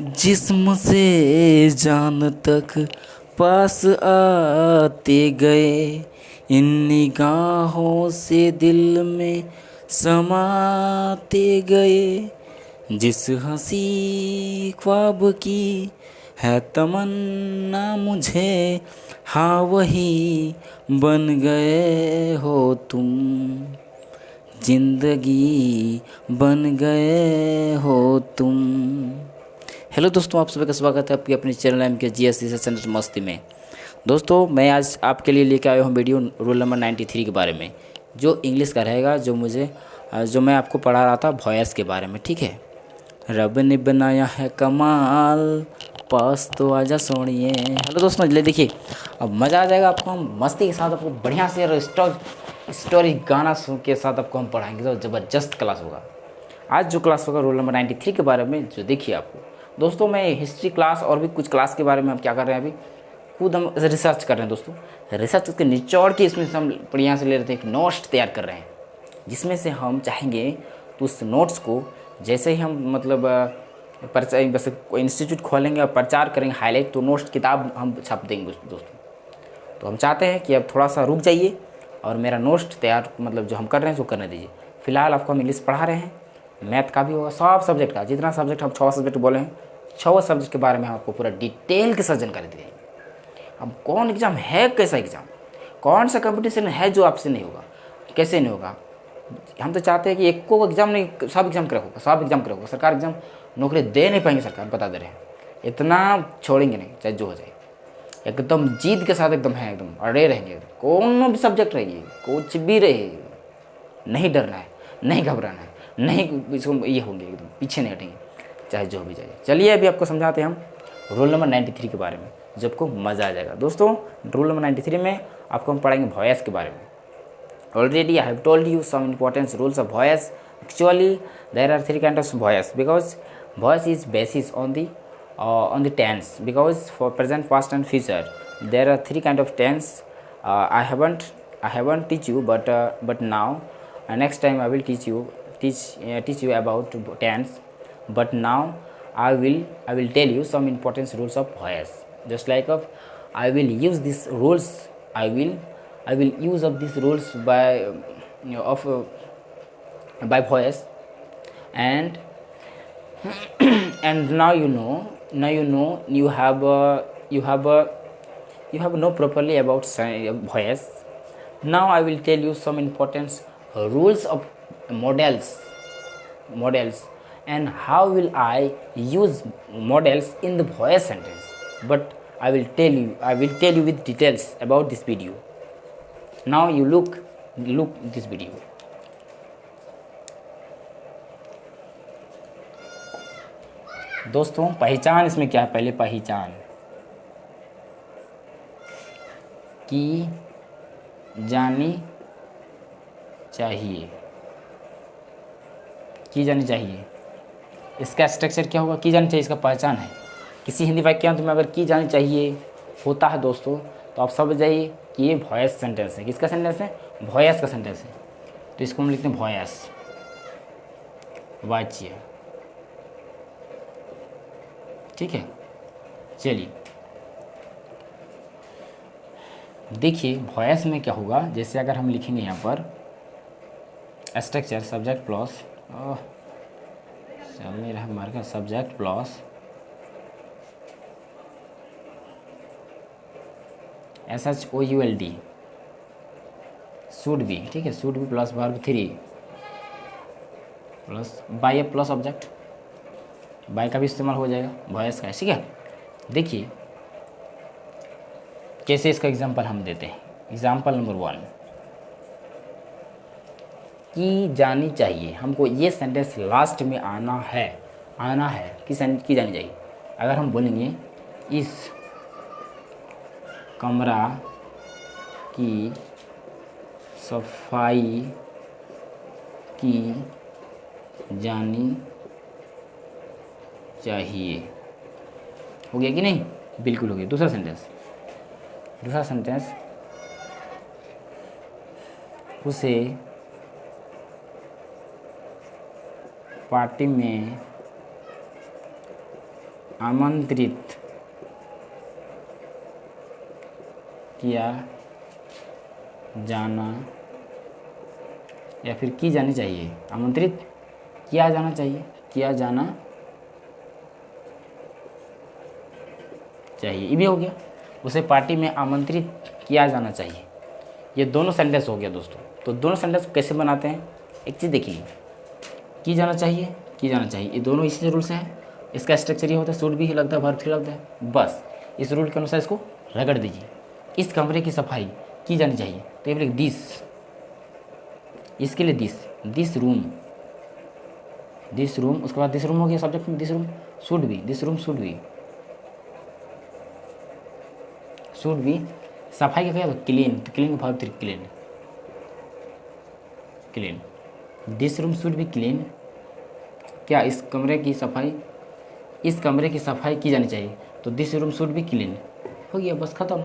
जिस्म से जान तक पास आते गए, इन निगाहों से दिल में समाते गए। जिस हंसी ख्वाब की है तमन्ना मुझे, हाँ वही बन गए हो तुम, जिंदगी बन गए हो तुम। हेलो दोस्तों, आप सभी का स्वागत है आपकी अपने चैनल एम के जी एस सेशन मस्ती में। दोस्तों, मैं आज आपके लिए लेकर आया हूँ वीडियो रोल नंबर 93 के बारे में, जो इंग्लिश का रहेगा, जो मैं आपको पढ़ा रहा था वॉयस के बारे में। ठीक है। रब ने बनाया है कमाल, पास तो आजा सोनिए। हेलो दोस्तों, ले देखिए, अब मज़ा आ जाएगा आपको। हम मस्ती के साथ आपको बढ़िया से स्टोरी गाना सुन के साथ आपको हम पढ़ाएंगे, तो ज़बरदस्त क्लास होगा। आज जो क्लास होगा रोल नंबर 93 के बारे में, जो देखिए आपको दोस्तों, मैं हिस्ट्री क्लास और भी कुछ क्लास के बारे में हम क्या कर रहे हैं, अभी खुद हम रिसर्च कर रहे हैं दोस्तों। रिसर्च के निचोड़ के इसमें से हम बढ़िया से ले रहे थे, एक नोट्स तैयार कर रहे हैं, जिसमें से हम चाहेंगे तो उस नोट्स को जैसे ही हम मतलब प्रचार, बस कोई इंस्टीट्यूट खोलेंगे और प्रचार करेंगे हाईलाइट, तो नोट्स किताब हम छाप देंगे दोस्तों। तो हम चाहते हैं कि अब थोड़ा सा रुक जाइए और मेरा नोट्स तैयार मतलब जो हम कर रहे हैं वो करने दीजिए। फिलहाल आपको हम इंग्लिश पढ़ा रहे हैं, मैथ का भी होगा, सब सब्जेक्ट का, जितना सब्जेक्ट हम 6 सब्जेक्ट बोले हैं, 6 सब्जेक्ट के बारे में हम आपको पूरा डिटेल के साथ जानकारी देंगे। अब कौन एग्ज़ाम है, कैसा एग्ज़ाम, कौन सा कंपटीशन है जो आपसे नहीं होगा, कैसे नहीं होगा। हम तो चाहते हैं कि एक को एग्ज़ाम नहीं, सब एग्ज़ाम क्रैक होगा, सब एग्ज़ाम क्रैक होगा। सरकार एग्ज़ाम नौकरी दे नहीं पाएंगे, सरकार बता दे रहे हैं, इतना छोड़ेंगे नहीं, चाहे जो हो जाए। एकदम जीत के साथ एकदम है, एकदम अड़े रहेंगे, कौन भी सब्जेक्ट रहिए, कुछ भी रहे, नहीं डरना है, नहीं घबराना है, नहीं इसको ये होंगे, एकदम पीछे नहीं हटेंगे, चाहे जो भी जाए। चलिए अभी आपको समझाते हैं हम रोल नंबर 93 के बारे में, जो आपको मज़ा आ जाएगा। दोस्तों, रोल नंबर 93 में आपको हम पढ़ाएंगे वॉयस के बारे में। Already I have told you some important rules of voice. Actually, there are 3 kinds of voice, because voice is basis on the tense. Because for present, past, and future, there are 3 kind of tense. I haven't teach you, but now, next time I will teach you about tense. But now I will tell you some important rules of voice. Just like I will use these rules. I will use of these rules by voice, and and now you know properly about voice. Now I will tell you some important rules of models, and how will I use models in the voice sentence. But I will tell you with details about this video. Now you look this video. दोस्तों, पहचान इसमें क्या है, पहले पहचान की जानी चाहिए, की जानी चाहिए। इसका स्ट्रक्चर क्या होगा, की जानी चाहिए, इसका पहचान है। किसी हिंदी वाक्यांश में अगर की जानी चाहिए होता है दोस्तों, तो आप समझ जाइए कि ये वॉयस सेंटेंस है। किसका सेंटेंस है, वॉयस का सेंटेंस है। तो इसको हम लिखते हैं वॉयस, वाच्य। ठीक है, चलिए देखिए वॉयस में क्या होगा। जैसे अगर हम लिखेंगे यहाँ पर स्ट्रक्चर सब्जेक्ट प्लस मेरा marker subject plus SHOULD should be. ठीक है, should be plus verb 3 plus by plus object, by का भी इस्तेमाल हो जाएगा, वॉयस का। ठीक है, देखिए कैसे इसका एग्जांपल हम देते हैं। एग्जांपल नंबर 1, की जानी चाहिए। हमको ये सेंटेंस लास्ट में आना है की जानी चाहिए। अगर हम बोलेंगे इस कमरा की सफाई की जानी चाहिए, हो गया कि नहीं, बिल्कुल हो गया। दूसरा सेंटेंस उसे पार्टी में आमंत्रित किया जाना या फिर की जानी चाहिए। आमंत्रित किया जाना चाहिए, किया जाना चाहिए, ये भी हो गया। उसे पार्टी में आमंत्रित किया जाना चाहिए। ये दोनों सेंटेंस हो गया दोस्तों। तो दोनों सेंटेंस कैसे बनाते हैं, एक चीज़ देखिए, की जाना चाहिए, की जाना चाहिए, ये दोनों इसी रूल से हैं। इसका स्ट्रक्चर ये होता है, शुड भी लगता है, वर्ब थ्री लगता है। बस इस रूल के अनुसार इसको रगड़ दीजिए। इस कमरे की सफाई की जानी चाहिए, तो ये बोले दिस, इसके लिए दिस रूम, दिस रूम, उसके बाद दिस रूम हो गया सब्जेक्ट में, this room should be, this room should be, should be. सफाई का क्या होता है, क्लीन, तो clean verb three, clean, clean, this room should be clean. क्या इस कमरे की सफाई, इस कमरे की सफाई की जानी चाहिए, तो this room should be clean, हो गया, बस ख़त्म।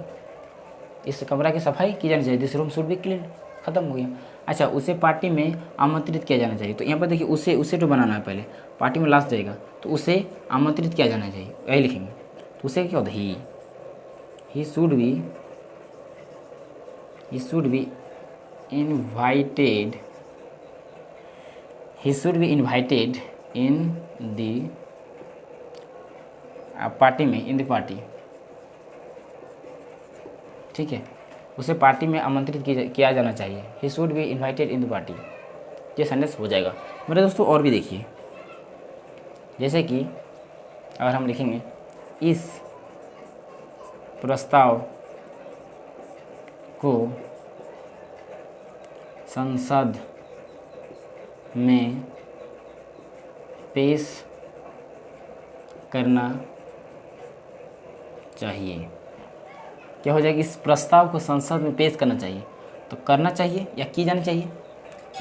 इस कमरा की सफाई की जानी चाहिए, this room should be clean, ख़त्म हो गया। अच्छा, उसे पार्टी में आमंत्रित किया जाना चाहिए, तो यहाँ पर देखिए उसे तो बनाना है पहले, पार्टी में लास्ट जाएगा, तो उसे आमंत्रित किया जाना चाहिए, यही लिखेंगे। तो उसे क्या होता है, he should be invited, he should be invited in the party में, इन द पार्टी, ठीक है, उसे पार्टी में आमंत्रित किया जाना चाहिए, he should be invited in the party. ये सेंटेंस हो जाएगा मेरे दोस्तों। और भी देखिए, जैसे कि अगर हम लिखेंगे इस प्रस्ताव को संसद में पेश करना चाहिए। क्या हो जाएगा, इस प्रस्ताव को संसद में पेश करना चाहिए, तो करना चाहिए या की जानी चाहिए।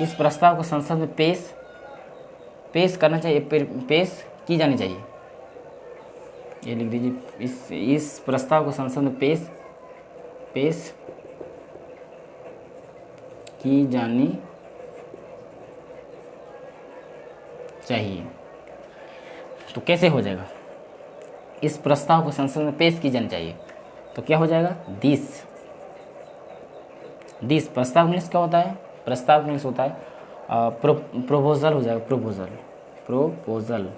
इस प्रस्ताव को संसद में पेश करना चाहिए, पेश की जानी चाहिए, ये लिख दीजिए। इस प्रस्ताव को संसद में पेश की जानी चाहिए। तो कैसे हो जाएगा, इस प्रस्ताव को संसद में पेश की जानी चाहिए, तो क्या हो जाएगा, दिस प्रस्ताव इंग्लिश क्या होता है, प्रस्ताव इंग्लिश होता है प्रोपोजल हो जाएगा, proposal,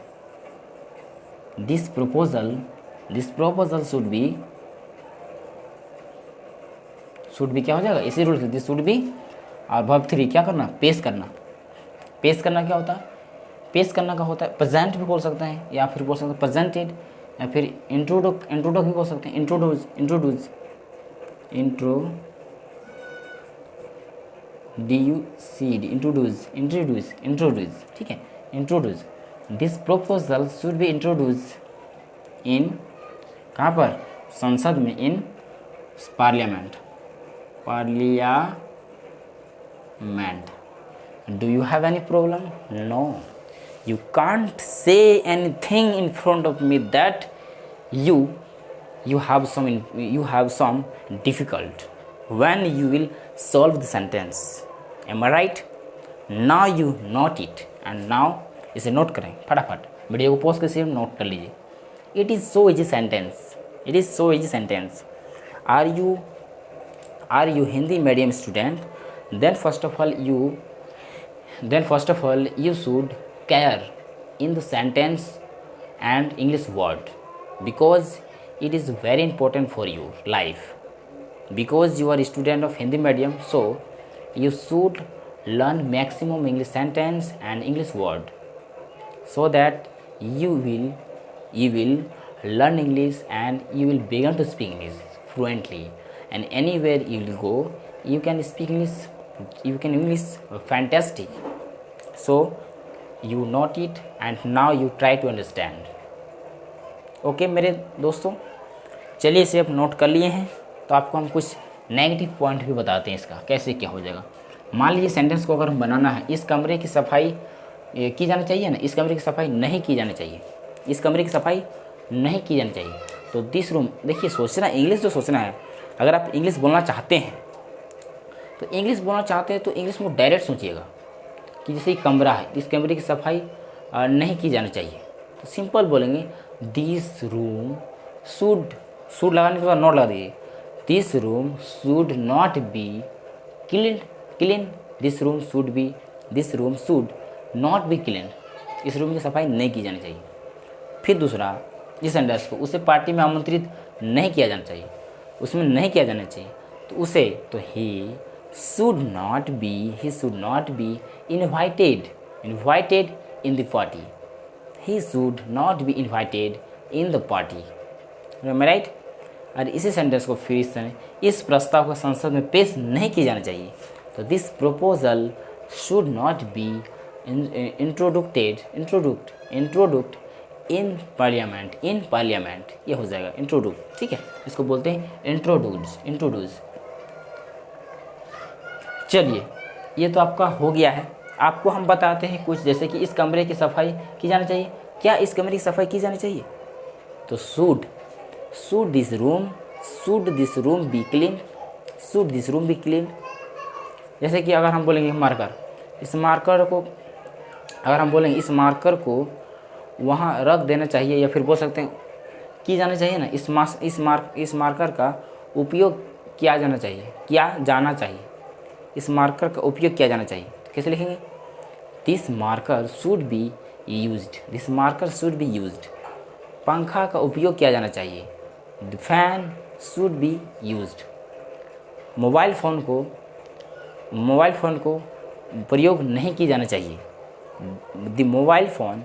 this proposal should be क्या हो जाएगा, इसी रूल से दिस शुड बी, और वर्ब थ्री क्या करना, पेश करना। पेश करना क्या होता है, पेश करना का होता है प्रेजेंट भी बोल सकते हैं, या फिर बोल सकते हैं प्रेजेंटेड, या फिर इंट्रोडक्ट भी बोल सकते हैं, इंट्रोड्यूस, ठीक है, introduce. This proposal should be introduce इन, कहाँ पर, संसद में, in parliament. Do you have any problem? No. You can't say anything in front of me that you have some difficult when you will solve the sentence. Am I right? Now you note it, and now इसे note करें फटाफट, video को pause करके note कर लीजिए। It is so easy sentence. Are you Hindi medium student? Then first of all you should care in the sentence and English word, because it is very important for your life, because you are a student of Hindi medium, so you should learn maximum English sentence and English word, so that you will learn English and you will begin to speak English fluently, and anywhere you will go you can speak English, you can English fantastic. So you note it and now you try to understand. Okay मेरे दोस्तों, चलिए इसे आप note कर लिए हैं, तो आपको हम कुछ नेगेटिव पॉइंट भी बताते हैं इसका कैसे क्या हो जाएगा। मान लीजिए सेंटेंस को अगर हम बनाना है, इस कमरे की सफाई की जानी चाहिए ना, इस कमरे की सफाई नहीं की जानी चाहिए, इस कमरे की सफाई नहीं की जानी चाहिए, तो दिस रूम, देखिए सोचना, इंग्लिश जो सोचना है, अगर आप इंग्लिश बोलना चाहते हैं तो इंग्लिश में डायरेक्ट सोचिएगा कि जैसे कमरा है, इस कमरे की सफाई नहीं की जानी चाहिए, तो सिंपल बोलेंगे दिस रूम शुड लगाने के बाद नॉट लगा दीजिए। This room should not B clean clean this room should not B clean. इस रूम की सफाई नहीं की जानी चाहिए। फिर दूसरा, इस सेंटेंस को उसे पार्टी में आमंत्रित नहीं किया जाना चाहिए, उसमें नहीं किया जाना चाहिए। तो उसे तो he should not be invited in the party. He should not B invited in the party. Right. और इसी सेंटेंस को फिर इस प्रस्ताव को संसद में पेश नहीं किया जाना चाहिए। तो this proposal should not be introduced in parliament ये हो जाएगा इंट्रोडक्ट। ठीक है, इसको बोलते हैं इंट्रोड्यूस। चलिए, ये तो आपका हो गया है। आपको हम बताते हैं कुछ, जैसे कि इस कमरे की सफाई की जानी चाहिए। क्या इस कमरे की सफाई की जानी चाहिए? तो should this room B clean. जैसे कि अगर हम बोलेंगे इस मार्कर को वहाँ रख देना चाहिए, या फिर बोल सकते हैं की जाना चाहिए ना। इस मार्कर का उपयोग किया जाना चाहिए। इस मार्कर का उपयोग किया जाना चाहिए। कैसे लिखेंगे? This marker should be used. पंखा का उपयोग किया जाना चाहिए। The fan should be used. Mobile phone को प्रयोग नहीं किया जाना चाहिए। The mobile phone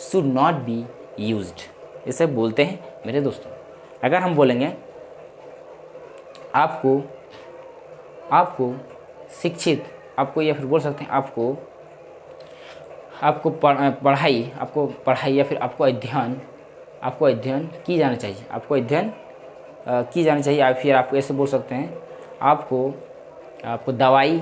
should not be used. इसे बोलते हैं मेरे दोस्तों। अगर हम बोलेंगे आपको शिक्षित, या फिर बोल सकते हैं आपको पढ़ाई या फिर आपको अध्ययन की जाना चाहिए। या फिर आपको ऐसे बोल सकते हैं आपको दवाई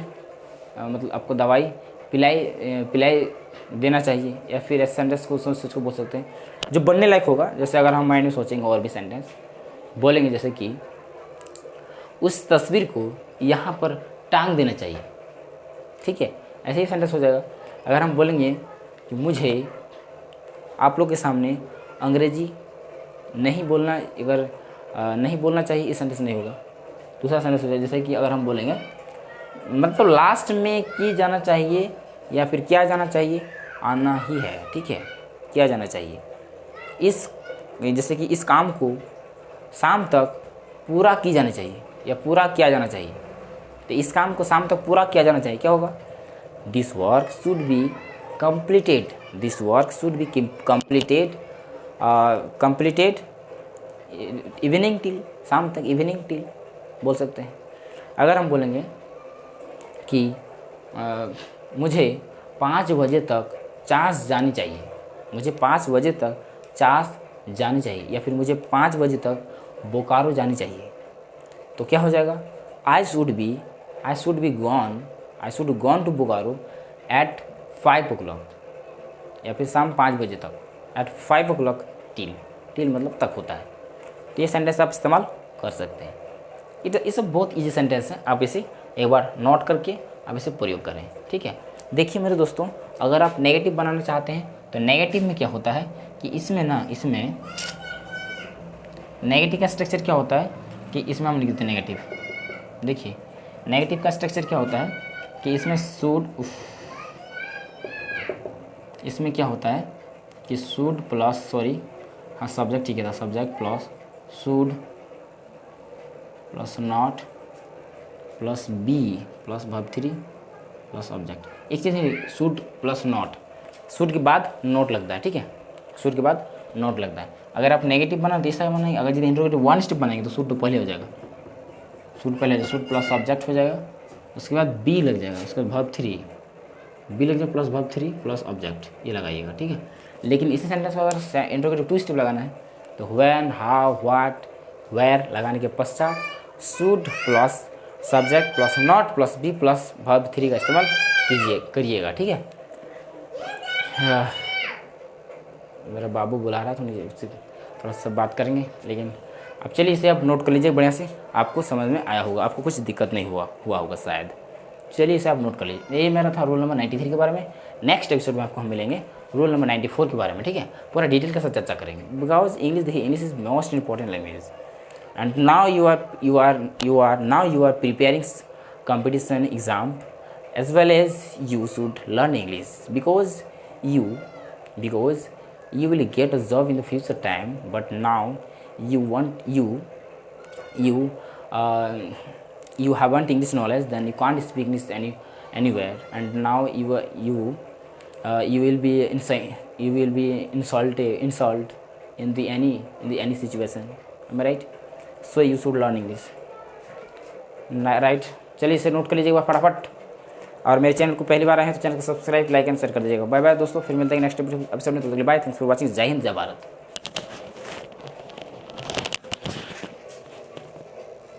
पिलाई देना चाहिए। या फिर इस सेंटेंस को बोल सकते हैं जो बनने लायक होगा। जैसे अगर हम माइंड में सोचेंगे और भी सेंटेंस बोलेंगे, जैसे कि उस तस्वीर को यहाँ पर टांग देना चाहिए। ठीक है, ऐसे ही सेंटेंस हो जाएगा। अगर हम बोलेंगे कि मुझे आप लोग के सामने अंग्रेजी नहीं बोलना चाहिए, इस सेंटेंस नहीं होगा। दूसरा सेंटेंस हो जाएगा, जैसे कि अगर हम बोलेंगे मतलब लास्ट में की जाना चाहिए या फिर क्या जाना चाहिए, आना ही है। ठीक है, किया जाना चाहिए। जैसे कि इस काम को शाम तक पूरा की जानी चाहिए या पूरा किया जाना चाहिए। तो इस काम को शाम तक पूरा किया जाना चाहिए, क्या होगा? This work should be completed evening till, शाम तक इवनिंग टिल बोल सकते हैं। अगर हम बोलेंगे कि मुझे 5 बजे तक चास जानी चाहिए, या फिर मुझे 5 बजे तक बोकारो जानी चाहिए, तो क्या हो जाएगा? I should gone to Bokaro at 5 o'clock, या फिर शाम 5 बजे तक एट 5 o'clock टिल मतलब तक होता है। तो ये सेंटेंस आप इस्तेमाल कर सकते हैं। ये सब बहुत इजी सेंटेंस है। आप इसे एक बार नोट करके आप इसे प्रयोग करें। ठीक है, देखिए मेरे दोस्तों, अगर आप नेगेटिव बनाना चाहते हैं तो नेगेटिव में क्या होता है कि इसमें नेगेटिव का स्ट्रक्चर क्या होता है कि इसमें हम लिखते हैं नेगेटिव। देखिए नेगेटिव का स्ट्रक्चर क्या होता है कि इसमें क्या होता है कि शुड प्लस सब्जेक्ट, ठीक है, subject plus should plus not plus be plus verb 3 plus object. एक चीज़ है, शुड प्लस नॉट, शुड के बाद नोट लगता है। ठीक है, शुड के बाद नोट लगता है। अगर आप नेगेटिव बना तो इस तरह बनाएंगे। अगर यदि इंट्रोगेटिव 1 स्टेप बनाएंगे तो शुड तो पहले हो जाएगा, शुड प्लस ऑब्जेक्ट हो जाएगा। उसके बाद बी लग जाएगा, उसके बाद वर्ब 3 बी लग जाएगा प्लस वर्ब 3 प्लस ऑब्जेक्ट, ये लगाइएगा। ठीक है, लेकिन इसी सेंटेंस में अगर इंट्रोगेटिव 2 स्टेप लगाना है तो व्हेन, हाउ, व्हाट, वेयर लगाने के पश्चात should plus subject plus not plus be plus verb 3 का इस्तेमाल करिएगा। ठीक है, मेरा बाबू बुला रहा था, उससे थोड़ा सा बात करेंगे। लेकिन अब चलिए इसे आप नोट कर लीजिए बढ़िया से, आपको समझ में आया होगा, आपको कुछ दिक्कत नहीं हुआ होगा शायद। चलिए इसे आप नोट कर लीजिए। ये मेरा था रोल नंबर 93 के बारे में। नेक्स्ट एपिसोड में आपको हम मिलेंगे रूल नंबर 94 के बारे में, ठीक है, पूरा डिटेल के साथ चर्चा करेंगे। बिकॉज इंग्लिश, देखिए English is most important language, and now you are preparing competition exam, as well as you should learn English, because you will get a job in the future time, but now you uh, you haven't English knowledge, then you can't speak English anywhere, and now you will be insult in the any situation, am I right? So you should learn English, right. चलिए इसे note कर लीजिएगा फटाफट, और मेरे channel को पहली बार आए हैं तो चैनल को सब्सक्राइब, लाइक एंड शेयर कर दीजिएगा। बाय बाय दोस्तों, फिर मिलते हैं नेक्स्ट एपिसोड में। Bye, thanks for watching. जय हिंद, जय भारत।